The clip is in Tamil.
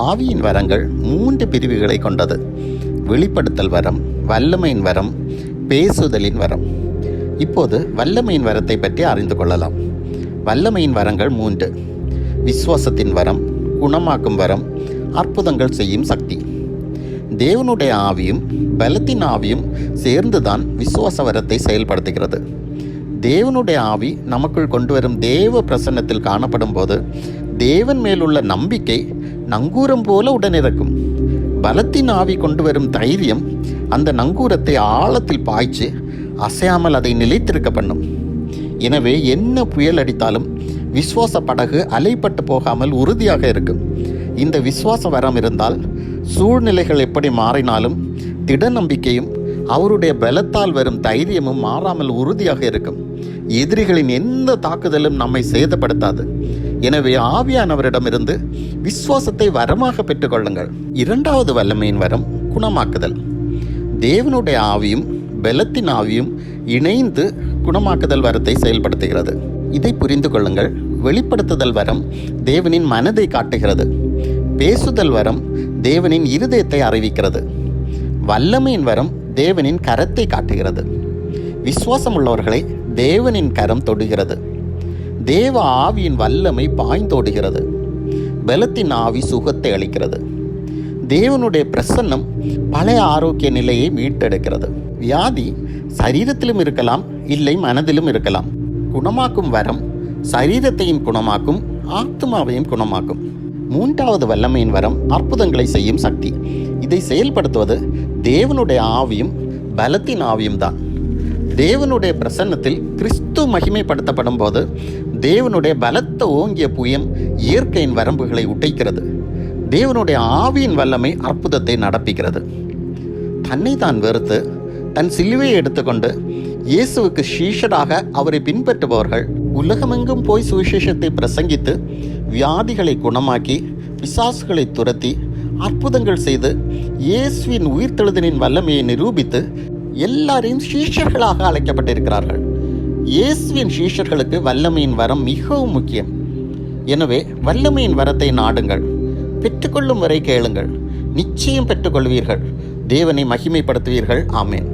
ஆவியின் வரங்கள் 3 பிரிவுகளை கொண்டது. வெளிப்படுத்தல் வரம், வல்லமையின் வரம், பேசுதலின் வரம். இப்போது வல்லமையின் வரத்தை பற்றி அறிந்து கொள்ளலாம். வல்லமையின் வரங்கள் 3: விசுவாசத்தின் வரம், குணமாக்கும் வரம், அற்புதங்கள் செய்யும் சக்தி. தேவனுடைய ஆவியும் பலத்தின் ஆவியும் சேர்ந்துதான் விசுவாச வரத்தை செயல்படுத்துகிறது. தேவனுடைய ஆவி நமக்குள் கொண்டு வரும் தேவ பிரசன்னத்தில் காணப்படும் போது தேவன் மேலுள்ள நம்பிக்கை நங்கூரம் போல உடனிருக்கும். பலத்தின் ஆவி கொண்டு வரும் தைரியம் அந்த நங்கூரத்தை ஆழத்தில் பாய்ச்சி அசையாமல் அதை நிலைத்திருக்க பண்ணும். எனவே என்ன புயல் அடித்தாலும் விசுவாச படகு அலைப்பட்டு போகாமல் உறுதியாக இருக்கும். இந்த விசுவாச வரம் இருந்தால் சூழ்நிலைகள் எப்படி மாறினாலும் திட நம்பிக்கையும் அவருடைய பலத்தால் வரும் தைரியமும் மாறாமல் உறுதியாக இருக்கும். எதிரிகளின் எந்த தாக்குதலும் நம்மை சேதப்படுத்தாது. எனவே ஆவியானவரிடமிருந்து விசுவாசத்தை வரமாக பெற்றுக்கொள்ளுங்கள். 2வது வல்லமையின் வரம் குணமாக்குதல். தேவனுடைய ஆவியும் பலத்தின் ஆவியும் இணைந்து குணமாக்குதல் வரத்தை செயல்படுத்துகிறது. இதை புரிந்து கொள்ளுங்கள். வெளிப்படுத்துதல் வரம் தேவனின் மனதை காட்டுகிறது. பேசுதல் வரம் தேவனின் இருதயத்தை அறிவிக்கிறது. வல்லமையின் வரம் தேவனின் கரத்தை காட்டுகிறது. விசுவாசம் உள்ளவர்களை தேவனின் கரம் தொடுகிறது. தேவ ஆவியின் வல்லமை பாய்ந்தோடுகிறது. பலத்தின் ஆவி சுகத்தை அளிக்கிறது. தேவனுடைய பிரசன்னம் பழைய ஆரோக்கிய நிலையை மீட்டெடுக்கிறது. வியாதி சரீரத்திலும் இருக்கலாம், இல்லை மனதிலும் இருக்கலாம். குணமாக்கும் வரம் சரீரத்தையும் குணமாக்கும், ஆத்மாவையும் குணமாக்கும். 3வது வல்லமையின் வரம் அற்புதங்களை செய்யும் சக்தி. இதை செயல்படுத்துவது தேவனுடைய ஆவியும் பலத்தின் ஆவியும் தான். தேவனுடைய பிரசன்னத்தில் கிறிஸ்து மகிமைப்படுத்தப்படும் போது தேவனுடைய பலத்த ஓங்கிய புயம் இயற்கையின் வரம்புகளை உடைக்கிறது. தேவனுடைய ஆவியின் வல்லமை அற்புதத்தை நடப்பிக்கிறது. தன்னை தான் வெறுத்து தன் சிலுவையை எடுத்துக்கொண்டு இயேசுவுக்கு சீஷராக அவரை பின்பற்றுபவர்கள் உலகமெங்கும் போய் சுவிசேஷத்தை பிரசங்கித்து வியாதிகளை குணமாக்கி பிசாசுகளை துரத்தி அற்புதங்கள் செய்து இயேசுவின் உயிர்த்தெழுதலின் வல்லமையை நிரூபித்து எல்லாரையும் சீஷர்களாக அழைக்கப்பட்டிருக்கிறார்கள். இயேசுவின் சீஷர்களுக்கு வல்லமையின் வரம் மிகவும் முக்கியம். எனவே வல்லமையின் வரத்தை நாடுங்கள். பெற்றுக்கொள்ளும் வரை கேளுங்கள். நிச்சயம் பெற்றுக்கொள்வீர்கள். தேவனை மகிமைப்படுத்துவீர்கள். ஆமென்.